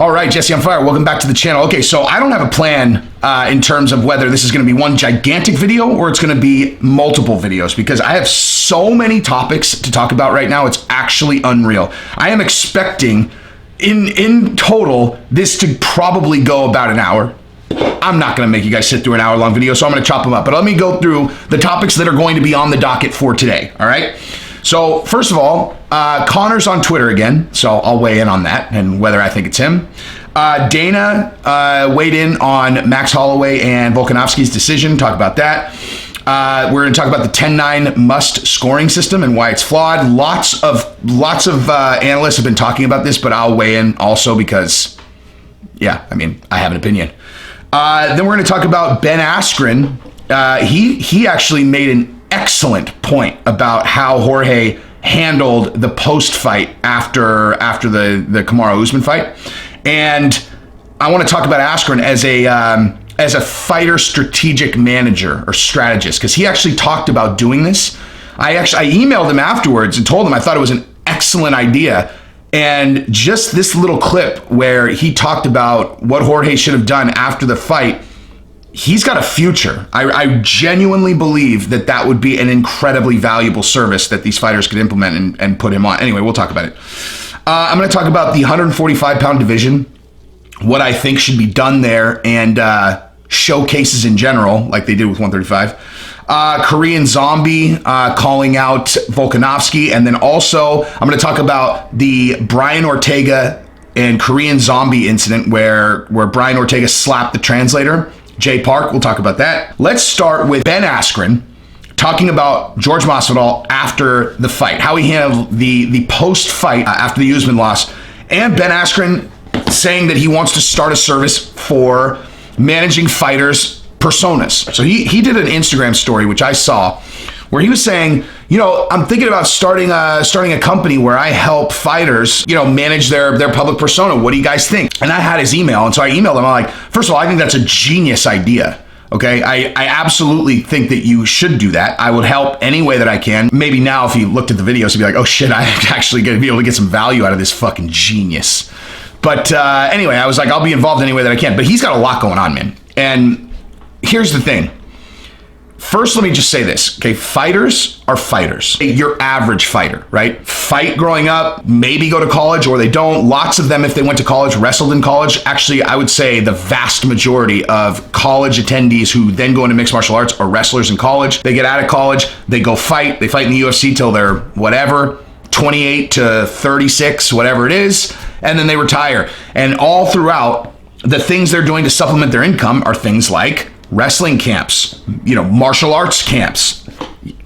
All right, Jesse on Fire, welcome back to the channel. Okay, so I don't have a plan in terms of whether this is going to be one gigantic video or it's going to be multiple videos, because I have so many topics to talk about right now. It's actually unreal. I am expecting in total this to probably go about an hour. I'm not going to make you guys sit through an hour-long video, so I'm going to chop them up. But let me go through the topics that are going to be on the docket for today, all right? So first of all, Conor's on Twitter again, so I'll weigh in on that and whether I think it's him. Dana weighed in on Max Holloway and Volkanovski's decision, talk about that. We're going to talk about the 10-9 must scoring system and why it's flawed. Lots of analysts have been talking about this, but I'll weigh in also because, yeah, I mean, I have an opinion. Then we're going to talk about Ben Askren. He actually made an excellent point about how Jorge handled the post-fight after the Kamaru-Usman fight. And I want to talk about Askren as a fighter strategic manager or strategist, because he actually talked about doing this. I emailed him afterwards and told him I thought it was an excellent idea. And just this little clip where he talked about what Jorge should have done after the fight, he's got a future. I genuinely believe that would be an incredibly valuable service that these fighters could implement and put him on. Anyway, we'll talk about it. I'm going to talk about the 145-pound division, what I think should be done there, and showcases in general, like they did with 135. Korean Zombie calling out Volkanovski. And then also, I'm going to talk about the Brian Ortega and Korean Zombie incident where Brian Ortega slapped the translator, Jay Park. We'll talk about that. Let's start with Ben Askren talking about George Masvidal after the fight, how he handled the post-fight after the Usman loss, and Ben Askren saying that he wants to start a service for managing fighters' personas. So he did an Instagram story, which I saw, where he was saying, I'm thinking about starting a company where I help fighters, manage their public persona. What do you guys think? And I had his email, and so I emailed him. I'm like, first of all, I think that's a genius idea. Okay, I absolutely think that you should do that. I would help any way that I can. Maybe now, if he looked at the videos, he'd be like, oh shit, I'm actually going to be able to get some value out of this fucking genius. But anyway, I was like, I'll be involved any way that I can. But he's got a lot going on, man. And here's the thing. First, let me just say this, okay? Fighters are fighters. Your average fighter, right? Fight growing up, maybe go to college, or they don't. Lots of them, if they went to college, wrestled in college. Actually, I would say the vast majority of college attendees who then go into mixed martial arts are wrestlers in college. They get out of college, they go fight. They fight in the UFC till they're whatever, 28 to 36, whatever it is, and then they retire. And all throughout, the things they're doing to supplement their income are things like wrestling camps, martial arts camps,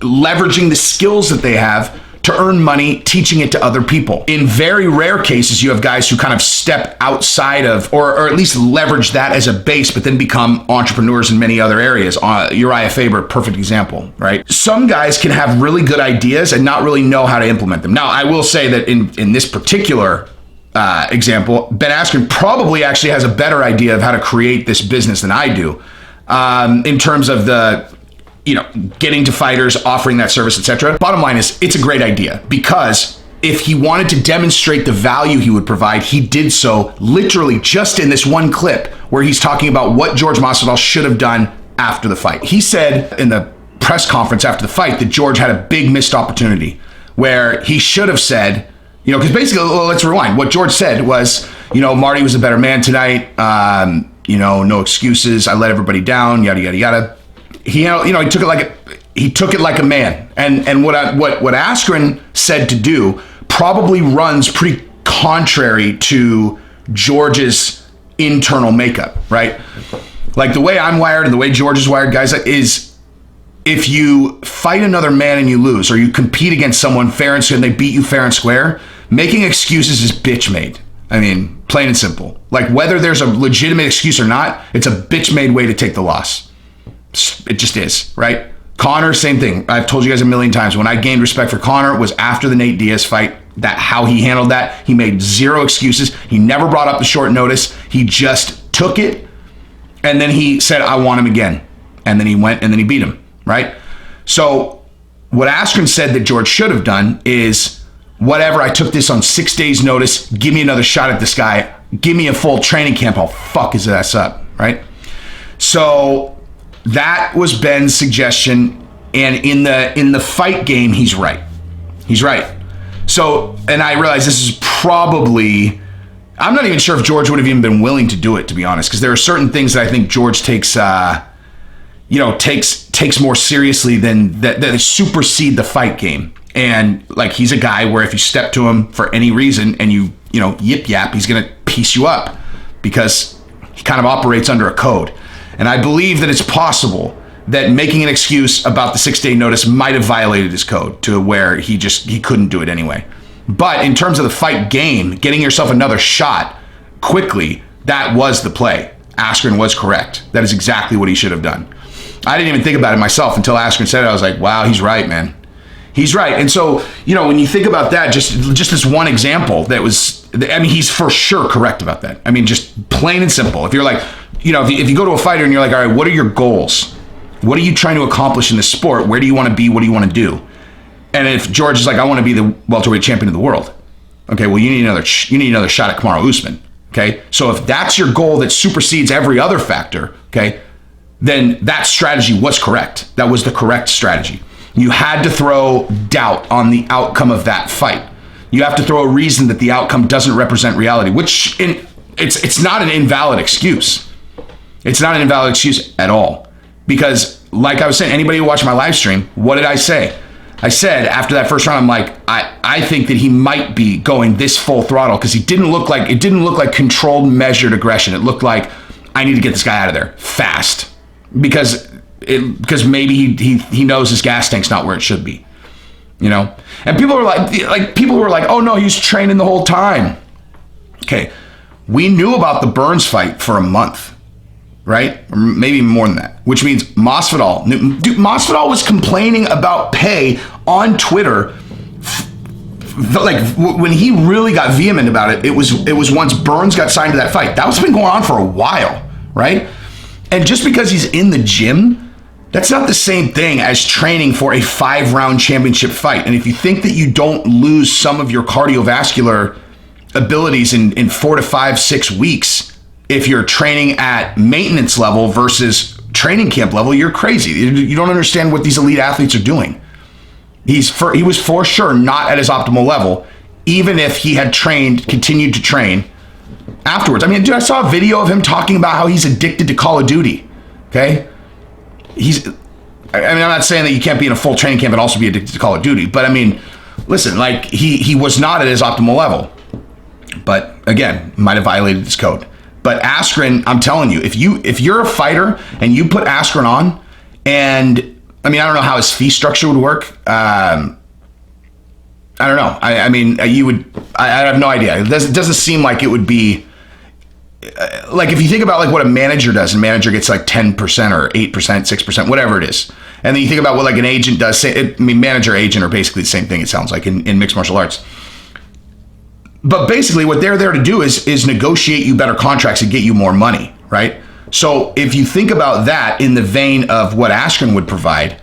leveraging the skills that they have to earn money, teaching it to other people. In very rare cases, you have guys who kind of step outside of, or at least leverage that as a base, but then become entrepreneurs in many other areas. Uriah Faber, perfect example, right? Some guys can have really good ideas and not really know how to implement them. Now, I will say that in this particular example, Ben Askren probably actually has a better idea of how to create this business than I do. In terms of the, getting to fighters, offering that service, etc. Bottom line is, it's a great idea, because if he wanted to demonstrate the value he would provide, he did so literally just in this one clip where he's talking about what George Masvidal should have done after the fight. He said in the press conference after the fight that George had a big missed opportunity where he should have said, because basically, let's rewind. What George said was, Marty was a better man tonight. No excuses. I let everybody down. Yada yada yada. He took it like a man. And what Askren said to do probably runs pretty contrary to George's internal makeup, right? Like the way I'm wired and the way George is wired, guys, is if you fight another man and you lose, or you compete against someone fair and square and they beat you fair and square, making excuses is bitch made. I mean, plain and simple. Like, whether there's a legitimate excuse or not, it's a bitch-made way to take the loss. It just is, right? Conor, same thing. I've told you guys a million times. When I gained respect for Conor, it was after the Nate Diaz fight. How he handled that. He made zero excuses. He never brought up the short notice. He just took it, and then he said, I want him again. And then he went, and then he beat him, right? So what Askren said that George should have done is, whatever, I took this on 6 days notice, give me another shot at this guy, give me a full training camp, I'll fuck his ass up, right? So that was Ben's suggestion, and in the fight game, he's right. He's right. So, and I realize this is probably, I'm not even sure if George would have even been willing to do it, to be honest, because there are certain things that I think George takes more seriously than that supersede the fight game. And like, he's a guy where if you step to him for any reason and you yip yap, he's going to piece you up because he kind of operates under a code. And I believe that it's possible that making an excuse about the 6-day notice might have violated his code to where he couldn't do it anyway. But in terms of the fight game, getting yourself another shot quickly, that was the play. Askren was correct. That is exactly what he should have done. I didn't even think about it myself until Askren said it. I was like, wow, he's right, man. He's right. And so, when you think about that, just this one example he's for sure correct about that. I mean, just plain and simple. If you're like, if you go to a fighter and you're like, all right, what are your goals? What are you trying to accomplish in this sport? Where do you want to be? What do you want to do? And if George is like, I want to be the welterweight champion of the world. Okay, well, you need another shot at Kamaru Usman. Okay, so if that's your goal that supersedes every other factor, okay, then that strategy was correct. That was the correct strategy. You had to throw doubt on the outcome of that fight. You have to throw a reason that the outcome doesn't represent reality, which it's not an invalid excuse. It's not an invalid excuse at all. Because like I was saying, anybody who watched my live stream, what did I say? I said after that first round, I'm like, I think that he might be going this full throttle because it didn't look like controlled, measured aggression. It looked like I need to get this guy out of there fast because maybe he knows his gas tank's not where it should be, And people were like, oh no, he's training the whole time. Okay, we knew about the Burns fight for a month. Right? Or maybe more than that, which means Masvidal was complaining about pay on Twitter. Like when he really got vehement about it, it was once Burns got signed to that fight. That was been going on for a while, right? And just because he's in the gym, that's not the same thing as training for a 5-round championship fight. And if you think that you don't lose some of your cardiovascular abilities in 4 to 5, 6 weeks, if you're training at maintenance level versus training camp level, you're crazy. You don't understand what these elite athletes are doing. He was for sure not at his optimal level, even if he had continued to train afterwards. I mean, dude, I saw a video of him talking about how he's addicted to Call of Duty. Okay? I'm not saying that you can't be in a full training camp and also be addicted to Call of Duty, but I mean, listen, like he was not at his optimal level. But again, might have violated his code. But Askren, I'm telling you, if you're a fighter and you put Askren on, and I mean, I don't know how his fee structure would work. I don't know. I mean, you would. I have no idea. It doesn't seem like it would be like if you think about like what a manager does, and manager gets like 10% or 8%, 6%, whatever it is, and then you think about what like an agent does. Manager, agent are basically the same thing. It sounds like in mixed martial arts. But basically what they're there to do is negotiate you better contracts and get you more money, right? So if you think about that in the vein of what Askren would provide,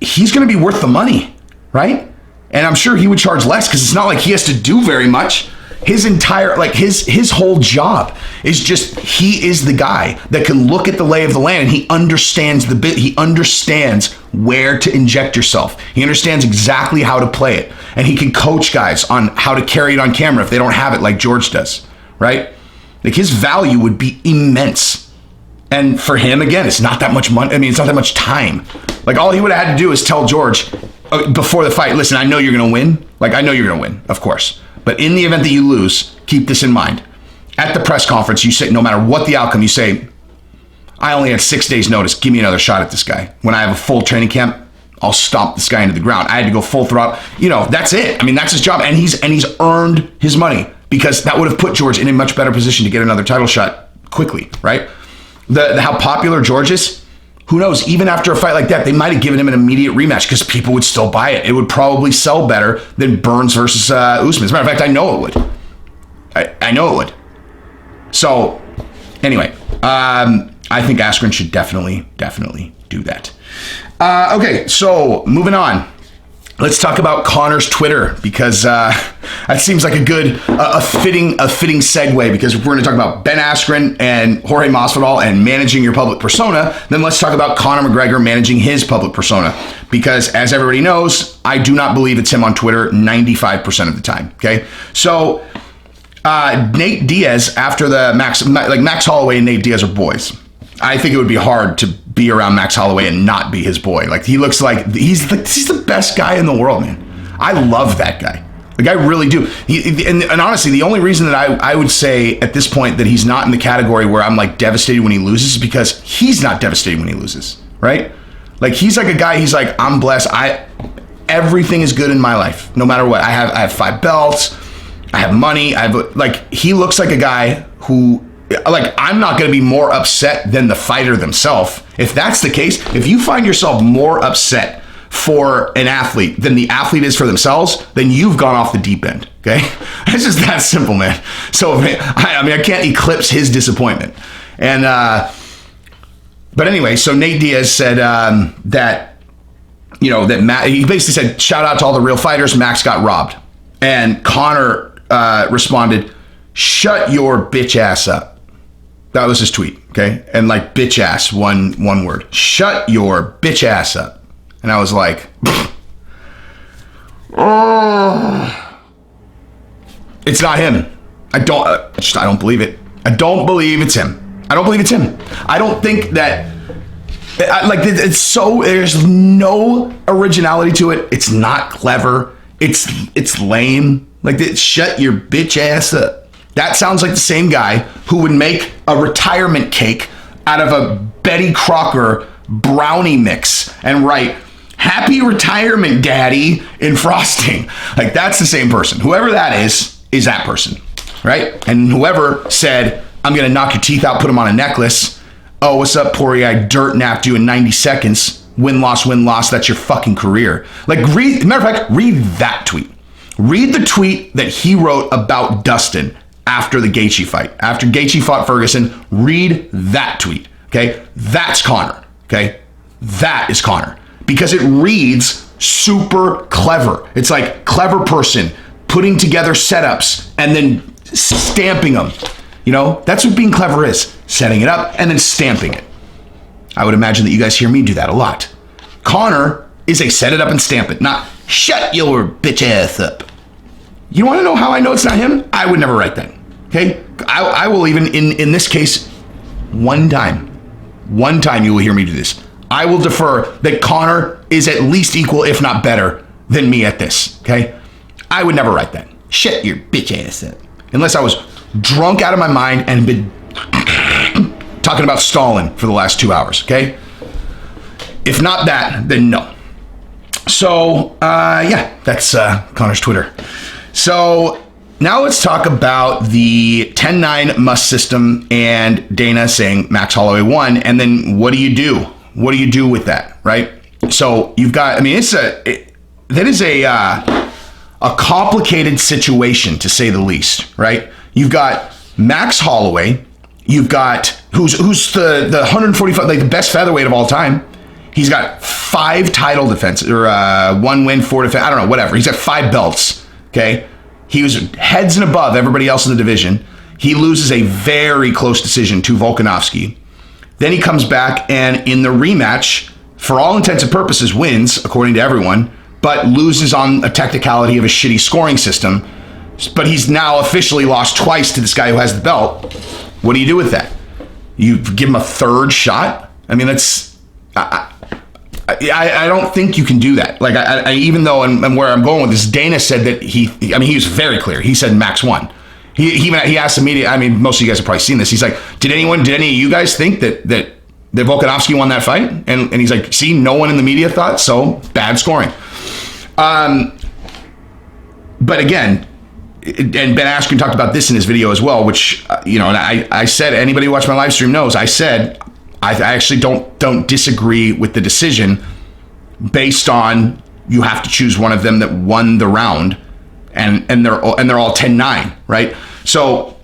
he's going to be worth the money, right? And I'm sure he would charge less because it's not like he has to do very much. His entire, like his whole job is just, he is the guy that can look at the lay of the land and he understands he understands where to inject yourself. He understands exactly how to play it. And he can coach guys on how to carry it on camera if they don't have it like George does, right? Like his value would be immense. And for him, again, it's not that much money. I mean, it's not that much time. Like all he would have had to do is tell George before the fight, listen, I know you're going to win. Like I know you're going to win, of course. But in the event that you lose, keep this in mind. At the press conference, you say, no matter what the outcome, you say, I only had 6 days notice. Give me another shot at this guy. When I have a full training camp, I'll stomp this guy into the ground. I had to go full throttle. That's it. I mean, that's his job. And he's earned his money because that would have put George in a much better position to get another title shot quickly, right? How popular George is, who knows? Even after a fight like that, they might have given him an immediate rematch because people would still buy it. It would probably sell better than Burns versus Usman. As a matter of fact, I know it would. I know it would. So, anyway, I think Askren should definitely do that. Okay, so moving on. let's talk about Conor's Twitter, because that seems like a fitting segue, because if we're going to talk about Ben Askren and Jorge Masvidal and managing your public persona, then let's talk about Conor McGregor managing his public persona, because as everybody knows, I do not believe it's him on Twitter 95% of the time. Okay, so Nate Diaz, after the Max Holloway and Nate Diaz are boys. I think it would be hard to be around Max Holloway and not be his boy. Like, he looks like he's the best guy in the world, man. I love that guy. Like, I really do. And honestly, the only reason that I would say at this point that he's not in the category where I'm like devastated when he loses is because he's not devastated when he loses, right? Like, he's like a guy. He's like, I'm blessed. Everything is good in my life, no matter what. I have 5 belts. I have money. He looks like a guy who. Like, I'm not going to be more upset than the fighter themselves. If that's the case, if you find yourself more upset for an athlete than the athlete is for themselves, then you've gone off the deep end. Okay, it's just that simple, man. So I can't eclipse his disappointment. And but anyway, so Nate Diaz said that Matt. He basically said, "Shout out to all the real fighters. Max got robbed." And Conor responded, "Shut your bitch ass up." That was his tweet, okay? And like bitch ass, one word. Shut your bitch ass up. And I was like, oh. It's not him. I don't believe it. I don't believe it's him. I don't believe it's him. I don't think that, it's so, there's no originality to it. It's not clever. It's lame. Shut your bitch ass up. That sounds like the same guy who would make a retirement cake out of a Betty Crocker brownie mix and write, "Happy retirement, Daddy," in frosting. Like, that's the same person. Whoever that is that person, right? And whoever said, "I'm going to knock your teeth out, put them on a necklace. Oh, what's up, Poirier? Dirt napped you in 90 seconds. Win, loss. That's your fucking career." Matter of fact, read that tweet. Read the tweet that he wrote about Dustin after the Gaethje fight. After Gaethje fought Ferguson, read that tweet, okay? That's Conor, okay? That is Conor. Because it reads super clever. It's like clever person putting together setups and then stamping them. That's what being clever is. Setting it up and then stamping it. I would imagine that you guys hear me do that a lot. Conor is a set it up and stamp it, not shut your bitch ass up. You want to know how I know it's not him? I would never write that. Okay? I will even, in this case, one time you will hear me do this. I will defer that Conor is at least equal, if not better, than me at this. Okay? I would never write that. Shut your bitch ass up. Unless I was drunk out of my mind and been talking about Stalin for the last 2 hours. Okay? If not that, then no. So, that's Conor's Twitter. So now let's talk about the 10-9 must system and Dana saying Max Holloway won. And then what do you do? What do you do with that, right? So you've got, that is a complicated situation, to say the least, right? You've got Max Holloway. You've got, who's the 145, the best featherweight of all time. He's got 5 title defenses, or 1 win, 4 defense. I don't know, whatever. He's got 5 belts. Okay, he was heads and above everybody else in the division. He loses a very close decision to Volkanovski. Then he comes back and in the rematch, for all intents and purposes, wins, according to everyone, but loses on a technicality of a shitty scoring system. But he's now officially lost twice to this guy who has the belt. What do you do with that? You give him a 3rd shot? That's... I don't think you can do that. Like, I even though, and where I'm going with this, Dana said that he was very clear. He said Max won. He asked the media. Most of you guys have probably seen this. He's like, did any of you guys think that Volkanovski won that fight? And he's like, see, no one in the media thought so. Bad scoring. But again, and Ben Askren talked about this in his video as well, which and I said, anybody who watched my live stream knows, I said, I actually don't disagree with the decision based on you have to choose one of them that won the round, and they're all 10-9, right? So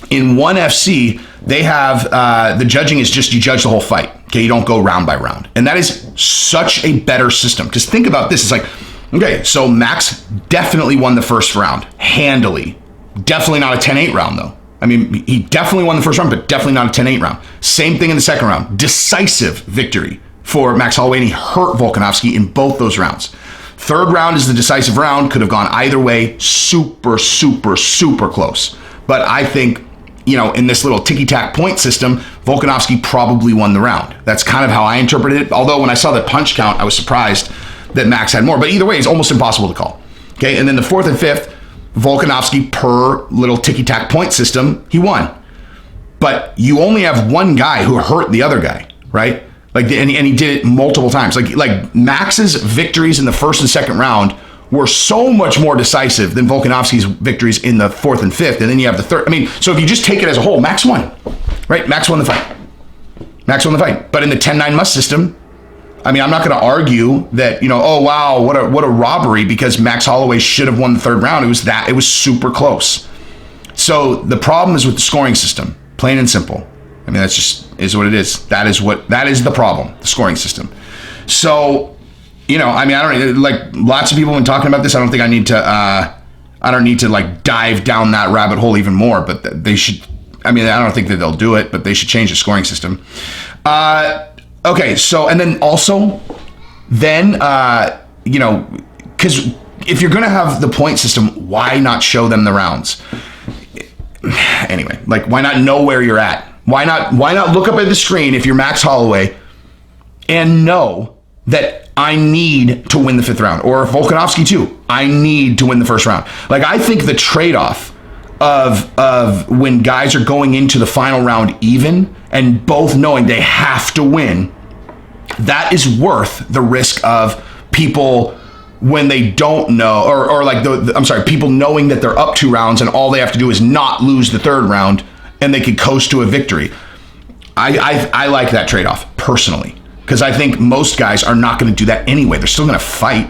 in ONE FC, they have the judging is just you judge the whole fight. Okay, you don't go round by round, and that is such a better system. Because think about this: it's like Okay, so Max definitely won the first round, handily. Definitely not a 10-8 round, though. I mean, he definitely won the first round, but definitely not a 10-8 round. Same thing in the second round. Decisive victory for Max Holloway, and he hurt Volkanovski in both those rounds. Third round is the decisive round. Could have gone either way. Super, super, super close. But I think, in this little ticky-tack point system, Volkanovski probably won the round. That's kind of how I interpreted it. Although when I saw the punch count, I was surprised that Max had more. But either way, it's almost impossible to call. Okay, and then the fourth and fifth, Volkanovski, per little ticky-tack point system, he won. But you only have one guy who hurt the other guy, right? And he did it multiple times. Like Max's victories in the first and second round were so much more decisive than Volkanovski's victories in the fourth and fifth. And then you have the third. I mean, so if you just take it as a whole, Max won, right? Max won the fight. But in the 10-9 must system, I mean, I'm not going to argue that, oh, wow, what a robbery, because Max Holloway should have won the third round. It was super close. So the problem is with the scoring system, plain and simple. I mean, that's just is what it is. That is the problem, the scoring system. So, I mean, I don't like lots of people have been talking about this. I don't think I need to like dive down that rabbit hole even more, but they should. I mean, I don't think that they'll do it, but they should change the scoring system. Okay, so, and then also, because if you're going to have the point system, why not show them the rounds? Anyway, like, why not know where you're at? Why not look up at the screen if you're Max Holloway and know that I need to win the fifth round, or Volkanovski too, I need to win the first round. Like, I think the trade-off of when guys are going into the final round even and both knowing they have to win, that is worth the risk of people when they don't know, or like people knowing that they're up 2 rounds and all they have to do is not lose the third round and they could coast to a victory. I like that trade-off personally, because I think most guys are not going to do that anyway. They're still going to fight.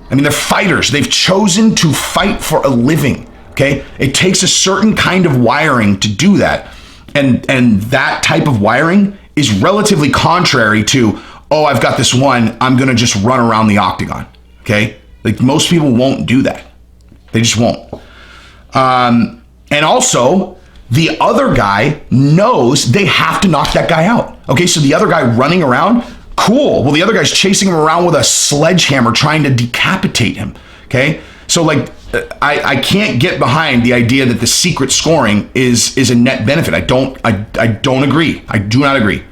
I mean, they're fighters. They've chosen to fight for a living. Okay, it takes a certain kind of wiring to do that, and that type of wiring is relatively contrary to, oh, I've got this one, I'm gonna just run around the octagon. Okay, like most people won't do that. They just won't. And also, the other guy knows they have to knock that guy out. Okay, so the other guy running around, cool. Well, the other guy's chasing him around with a sledgehammer trying to decapitate him. Okay, so like, I can't get behind the idea that the secret scoring is a net benefit. I don't agree. I do not agree.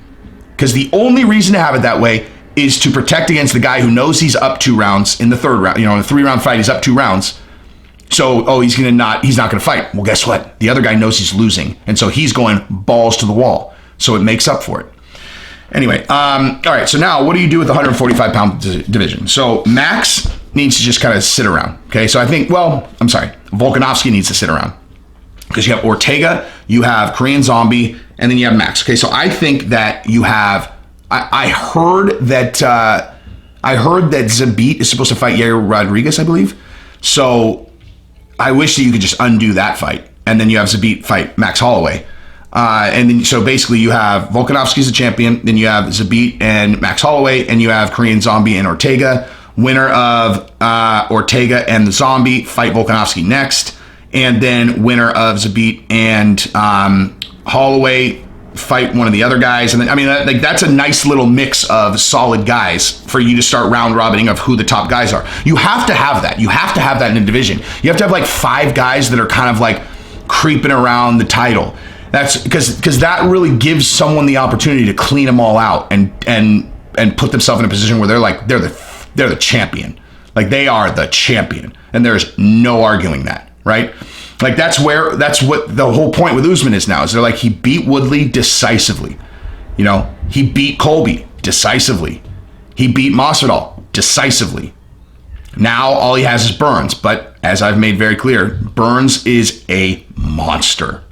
Because the only reason to have it that way is to protect against the guy who knows he's up 2 rounds in the third round. In a 3-round fight, he's up 2 rounds. So, he's not going to fight. Well, guess what? The other guy knows he's losing. And so he's going balls to the wall. So it makes up for it. Anyway, all right. So now what do you do with the 145-pound division? So Max needs to just kind of sit around. Okay. So I think, Volkanovski needs to sit around, because you have Ortega, you have Korean Zombie, and then you have Max. Okay. So I think that you have, I heard that Zabit is supposed to fight Yair Rodriguez, I believe. So I wish that you could just undo that fight, and then you have Zabit fight Max Holloway. And then, so basically you have Volkanovski as the champion, then you have Zabit and Max Holloway, and you have Korean Zombie and Ortega. Winner of Ortega and the Zombie fight Volkanovski next, and then winner of Zabit and Holloway fight one of the other guys. And then, I mean, that's a nice little mix of solid guys for you to start round robining of who the top guys are. You have to have that. You have to have that in a division. You have to have like 5 guys that are kind of like creeping around the title. That's because that really gives someone the opportunity to clean them all out and put themselves in a position where they're the champion. Like, they are the champion, and there's no arguing that, right? Like, that's what the whole point with Usman is now, is they're like, he beat Woodley decisively. He beat Colby decisively. He beat Masvidal decisively. Now all he has is Burns, but as I've made very clear, Burns is a monster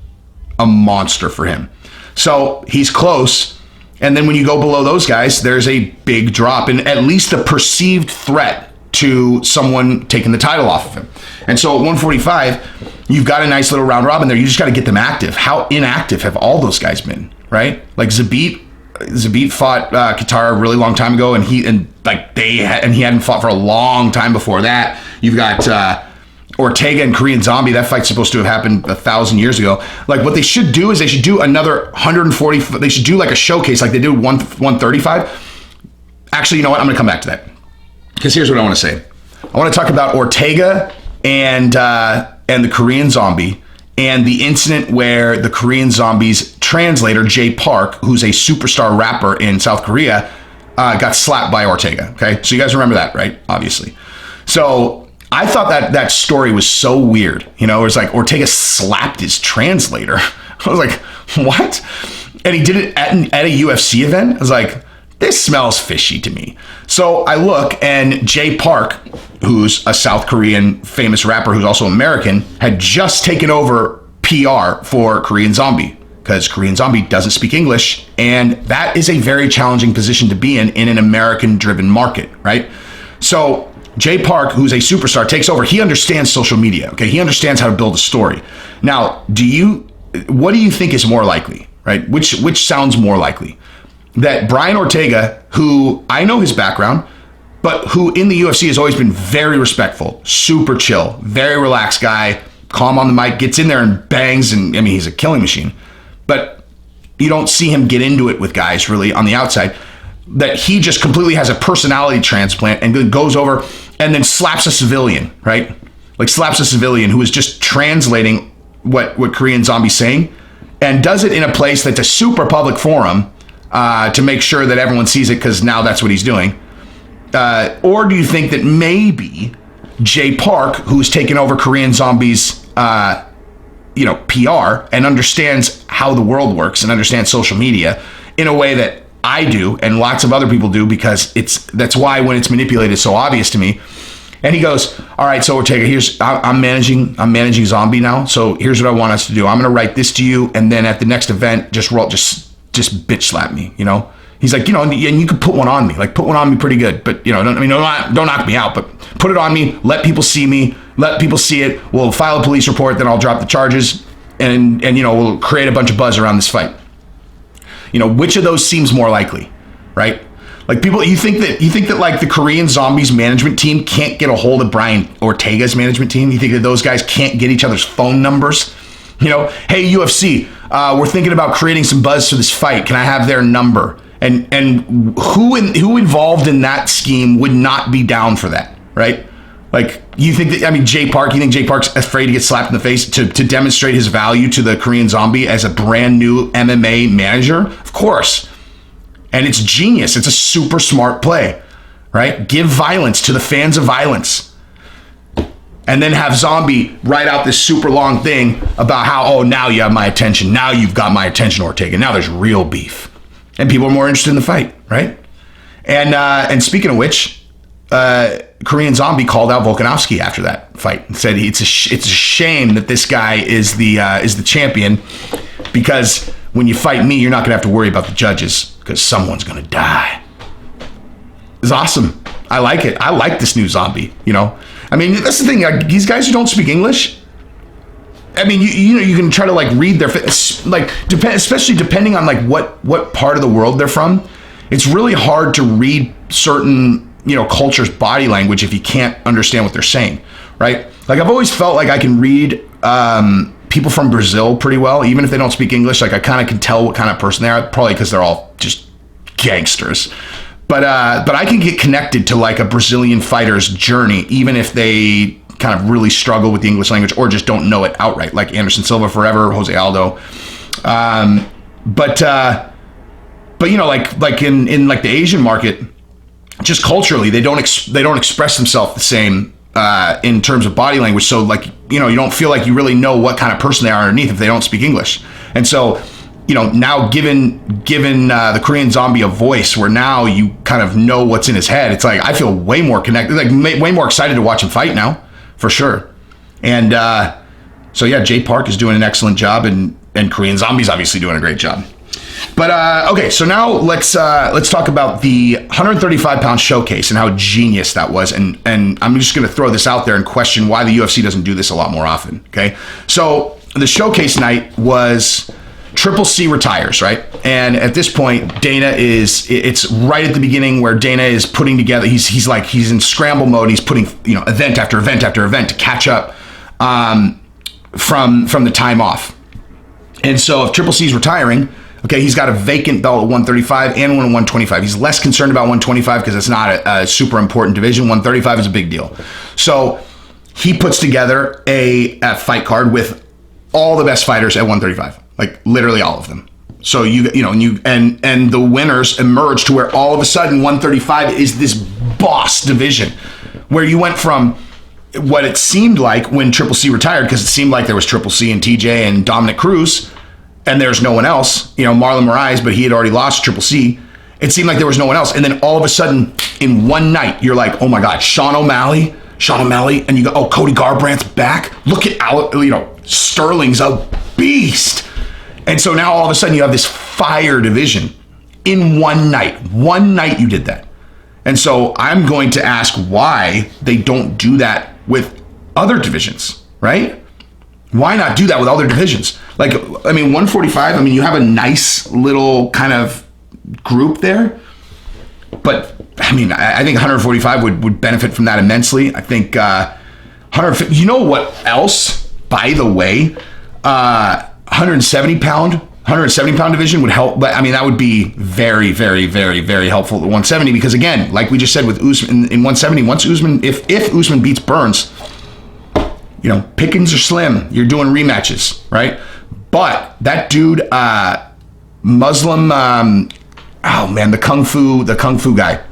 for him. So he's close. And then when you go below those guys, there's a big drop in at least the perceived threat to someone taking the title off of him. And so at 145, you've got a nice little round robin there. You just got to get them active. How inactive have all those guys been, right? Like Zabit, Zabit fought Katara a really long time ago, and he hadn't fought for a long time before that. You've got Ortega and Korean Zombie. That fight's supposed to have happened 1,000 years ago. Like, what they should do is they should do another 140. They should do like a showcase, like they did 135. Actually, you know what? I'm going to come back to that, because here's what I want to say. I want to talk about Ortega and the Korean Zombie, and the incident where the Korean Zombie's translator, Jay Park, who's a superstar rapper in South Korea, got slapped by Ortega. Okay, so you guys remember that, right? Obviously. So I thought that story was so weird. You know, it was like Ortega slapped his translator. I was like, what? And he did it at a UFC event. I was like, this smells fishy to me. So I look, and Jay Park, who's a South Korean famous rapper who's also American, had just taken over PR for Korean Zombie, because Korean Zombie doesn't speak English, and that is a very challenging position to be in an American-driven market, right? So Jay Park, who's a superstar, takes over. He understands social media, okay? He understands how to build a story. Now, what do you think is more likely, right? Which sounds more likely? That Brian Ortega, who I know his background, but who in the UFC has always been very respectful, super chill, very relaxed guy, calm on the mic, gets in there and bangs, and I mean, he's a killing machine. But you don't see him get into it with guys really on the outside. That he just completely has a personality transplant and goes over and then slaps a civilian, right? Like slaps a civilian who is just translating what Korean Zombie's saying, and does it in a place that's a super public forum, to make sure that everyone sees it, because now that's what he's doing. Or do you think that maybe Jay Park, who's taken over Korean Zombie's PR and understands how the world works and understands social media in a way that I do and lots of other people do, because that's why when it's manipulated, it's so obvious to me. And he goes, all right, so Ortega, I'm managing Zombie now. So here's what I want us to do. I'm going to write this to you, and then at the next event, just bitch slap me, you know? He's like, and you could put one on me, pretty good, but don't knock me out, but put it on me, let people see me, let people see it. We'll file a police report, then I'll drop the charges, and we'll create a bunch of buzz around this fight. Which of those seems more likely, right? Like, people, you think that like the Korean Zombies management team can't get a hold of Brian Ortega's management team? You think that those guys can't get each other's phone numbers? Hey, UFC, we're thinking about creating some buzz for this fight. Can I have their number? And who involved in that scheme would not be down for that, right? Like, you think that, Jay Park, you think Jay Park's afraid to get slapped in the face to demonstrate his value to the Korean Zombie as a brand new MMA manager? Of course. And it's genius. It's a super smart play, right? Give violence to the fans of violence. And then have Zombie write out this super long thing about how, now you have my attention. Now you've got my attention, Ortega. Now there's real beef. And people are more interested in the fight, right? And speaking of which, Korean Zombie called out Volkanovski after that fight and said it's a shame that this guy is the champion, because when you fight me, you're not going to have to worry about the judges, because someone's going to die. It's awesome. I like it. I like this new Zombie, That's the thing. Like, these guys who don't speak English, you can try to like read their especially depending on like what part of the world they're from. It's really hard to read certain culture's body language if you can't understand what they're saying, right? Like, I've always felt like I can read people from Brazil pretty well, even if they don't speak English. Like, I kind of can tell what kind of person they are, probably because they're all just gangsters. But I can get connected to like a Brazilian fighter's journey, even if they kind of really struggle with the English language or just don't know it outright, like Anderson Silva forever, Jose Aldo. But like in like the Asian market, just culturally, they don't express themselves the same in terms of body language. So like, you don't feel like you really know what kind of person they are underneath if they don't speak English. And so, now given the Korean Zombie a voice where now you kind of know what's in his head, it's like I feel way more connected, like way more excited to watch him fight now, for sure. And so yeah, Jay Park is doing an excellent job, and Korean Zombie's obviously doing a great job. But okay, so now let's talk about the 135-pound showcase and how genius that was. And I'm just going to throw this out there and question why the UFC doesn't do this a lot more often. Okay, so the showcase night was Triple C retires, right? And at this point, Dana it's right at the beginning where Dana is putting together, he's in scramble mode. He's putting, event after event after event to catch up from the time off. And so if Triple C is retiring, okay, he's got a vacant belt at 135 and one at 125. He's less concerned about 125 because it's not a super important division. 135 is a big deal. So he puts together a fight card with all the best fighters at 135, like literally all of them. So and the winners emerge to where all of a sudden 135 is this boss division, where you went from what it seemed like when Triple C retired, because it seemed like there was Triple C and TJ and Dominic Cruz, and there's no one else. Marlon Moraes, but he had already lost Triple C. It seemed like there was no one else, and then all of a sudden in one night you're like, oh my God, Sean O'Malley, and you go, oh, Cody Garbrandt's back. Look at Sterling's a beast. And so now all of a sudden you have this fire division in one night. One night you did that. And so I'm going to ask why they don't do that with other divisions, right? Why not do that with other divisions? 145, you have a nice little kind of group there. But, I think 145 would benefit from that immensely. I think 150, you know what else, by the way, 170 pound division would help, but that would be very, very, very, very helpful at 170, because again, like we just said with Usman in 170, once Usman, if Usman beats Burns, pickings are slim. You're doing rematches, right? But that dude, Muslim, the kung fu guy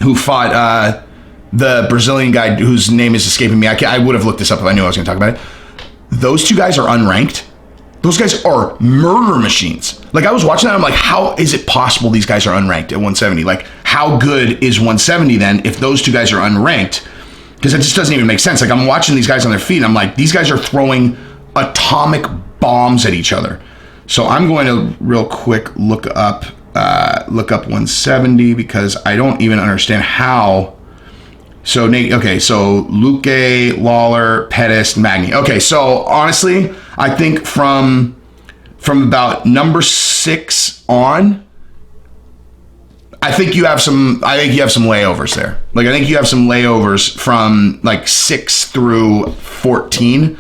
who fought the Brazilian guy whose name is escaping me. I would have looked this up if I knew I was going to talk about it. Those two guys are unranked. Those guys are murder machines. I was watching that, I'm like, how is it possible these guys are unranked at 170? How good is 170 then if those two guys are unranked? Because it just doesn't even make sense. I'm watching these guys on their feet, and I'm like, these guys are throwing atomic bombs at each other. So I'm going to real quick look up 170, because I don't even understand how. So Luque, Lawler, Pettis, Magny. Okay, so honestly, I think from about number 6 on, I think you have some layovers there. I think you have some layovers from 6 through 14,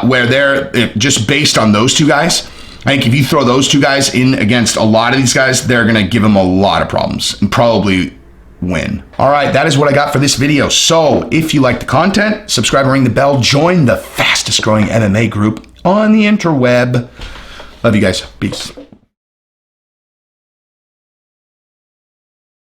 where they're just based on those two guys. I think if you throw those two guys in against a lot of these guys, they're going to give them a lot of problems and probably win. All right, that is what I got for this video. So if you like the content, subscribe and ring the bell. Join the fastest growing MMA group on the interweb. Love you guys. Peace.